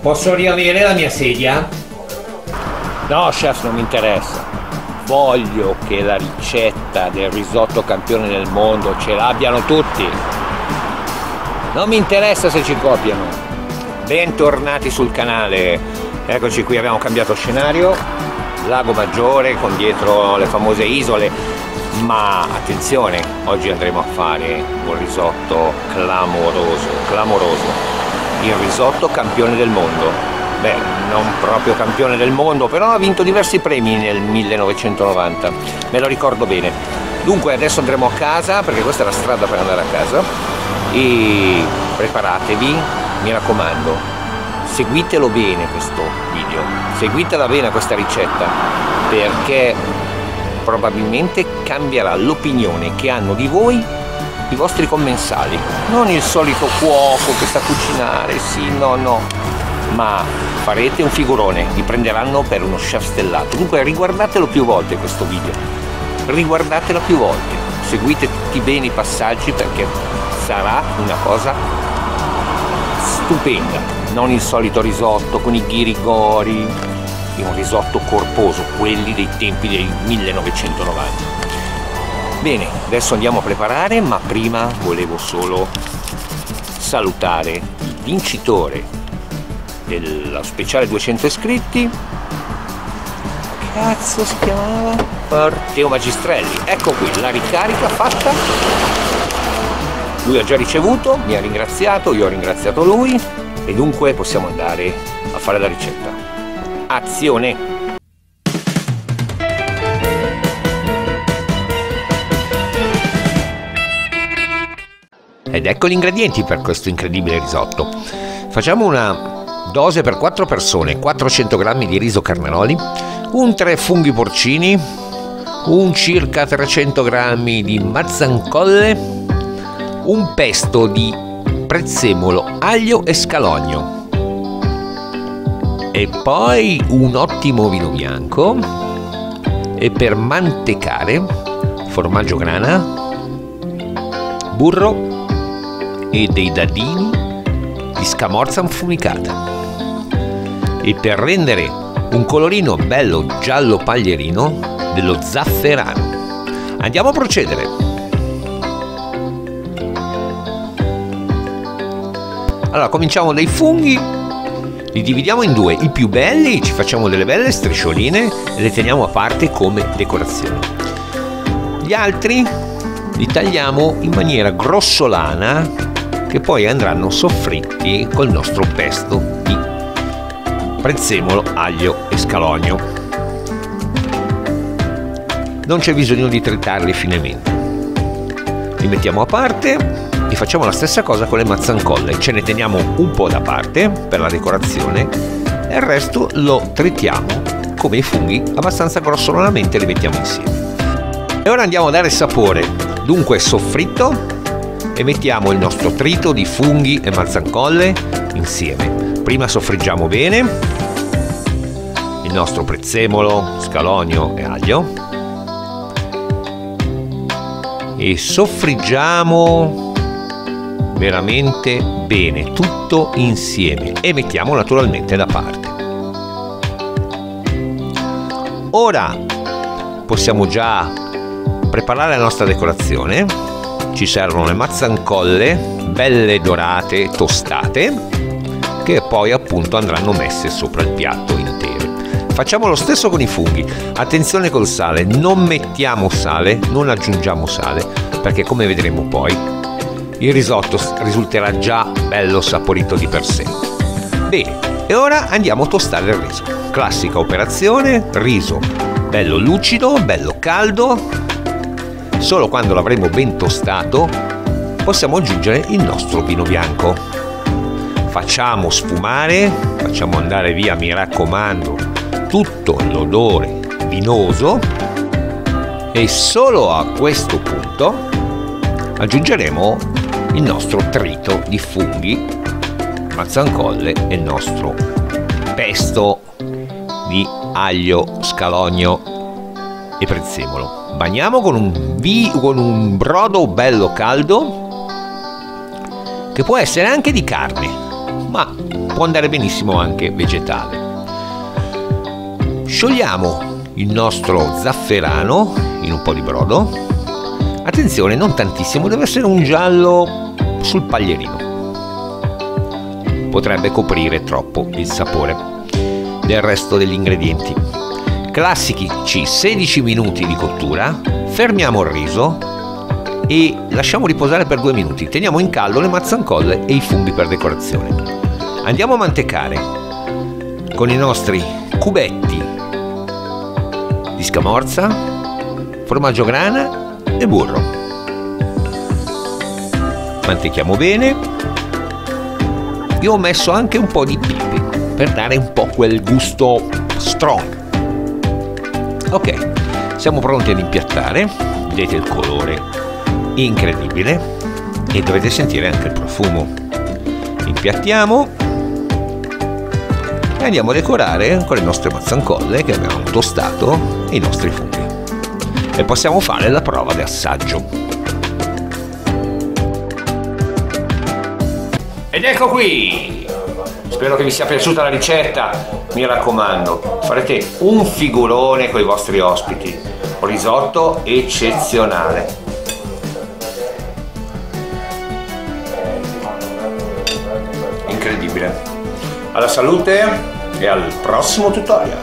Posso riavere la mia sedia? No, chef, non mi interessa. Voglio che la ricetta del risotto campione del mondo ce l'abbiano tutti. Non mi interessa se ci copiano. Bentornati sul canale. Eccoci qui, abbiamo cambiato scenario. Lago Maggiore con dietro le famose isole. Ma attenzione, oggi andremo a fare un risotto clamoroso. Il risotto campione del mondo. Beh, non proprio campione del mondo, però ha vinto diversi premi nel 1990, me lo ricordo bene. Dunque adesso andremo a casa, perché questa è la strada per andare a casa, e preparatevi, mi raccomando, seguitelo bene questo video, seguitela bene questa ricetta, perché probabilmente cambierà l'opinione che hanno di voi i vostri commensali, non il solito cuoco che sa cucinare, sì, no, ma farete un figurone, vi prenderanno per uno chef stellato. Dunque riguardatelo più volte questo video, riguardatelo più volte, seguite tutti bene i passaggi, perché sarà una cosa stupenda, non il solito risotto con i ghirigori, un risotto corposo, quelli dei tempi del 1990. Bene, adesso andiamo a preparare, ma prima volevo solo salutare il vincitore dello speciale 200 iscritti. Cazzo si chiamava? Matteo Magistrelli. Ecco qui la ricarica fatta. Lui ha già ricevuto, mi ha ringraziato, io ho ringraziato lui, e dunque possiamo andare a fare la ricetta. Azione! Ed ecco gli ingredienti per questo incredibile risotto. Facciamo una dose per 4 persone: 400 g di riso carnaroli, un 3 funghi porcini, un circa 300 g di mazzancolle, un pesto di prezzemolo, aglio e scalogno, e poi un ottimo vino bianco, e per mantecare formaggio grana, burro e dei dadini di scamorza affumicata, e per rendere un colorino bello giallo paglierino dello zafferano. Andiamo a procedere. Allora, cominciamo dai funghi, li dividiamo in due: i più belli ci facciamo delle belle striscioline e le teniamo a parte come decorazione, gli altri li tagliamo in maniera grossolana, che poi andranno soffritti col nostro pesto di prezzemolo, aglio e scalogno. Non c'è bisogno di tritarli finemente. Li mettiamo a parte e facciamo la stessa cosa con le mazzancolle. Ce ne teniamo un po' da parte per la decorazione e il resto lo tritiamo come i funghi, abbastanza grossolanamente, li mettiamo insieme. E ora andiamo a dare sapore. Dunque soffritto, e mettiamo il nostro trito di funghi e mazzancolle insieme. Prima soffriggiamo bene il nostro prezzemolo, scalogno e aglio, e soffriggiamo veramente bene tutto insieme, e mettiamo naturalmente da parte. Ora possiamo già preparare la nostra decorazione. Ci servono le mazzancolle belle dorate, tostate, che poi appunto andranno messe sopra il piatto intere. Facciamo lo stesso con i funghi. Attenzione col sale, non mettiamo sale, non aggiungiamo sale, perché come vedremo poi il risotto risulterà già bello saporito di per sé. Bene, e ora andiamo a tostare il riso. Classica operazione: riso bello lucido, bello caldo. Solo quando l'avremo ben tostato possiamo aggiungere il nostro vino bianco. Facciamo sfumare, facciamo andare via, mi raccomando, tutto l'odore vinoso, e solo a questo punto aggiungeremo il nostro trito di funghi, mazzancolle e il nostro pesto di aglio, scalogno e prezzemolo. Bagniamo con un brodo bello caldo, che può essere anche di carne, ma può andare benissimo anche vegetale. Sciogliamo il nostro zafferano in un po' di brodo. Attenzione, non tantissimo, deve essere un giallo sul paglierino. Potrebbe coprire troppo il sapore del resto degli ingredienti. Classici 16 minuti di cottura, fermiamo il riso e lasciamo riposare per 2 minuti. Teniamo in caldo le mazzancolle e i funghi per decorazione. Andiamo a mantecare con i nostri cubetti di scamorza, formaggio grana e burro. Mantechiamo bene. Io ho messo anche un po' di pepe per dare un po' quel gusto strong. Ok, siamo pronti ad impiattare. Vedete il colore incredibile e dovete sentire anche il profumo. Impiattiamo e andiamo a decorare con le nostre mazzancolle che abbiamo tostato e i nostri funghi. E possiamo fare la prova di assaggio. Ed ecco qui! Spero che vi sia piaciuta la ricetta, mi raccomando, farete un figurone con i vostri ospiti. Un risotto eccezionale. Incredibile. Alla salute e al prossimo tutorial.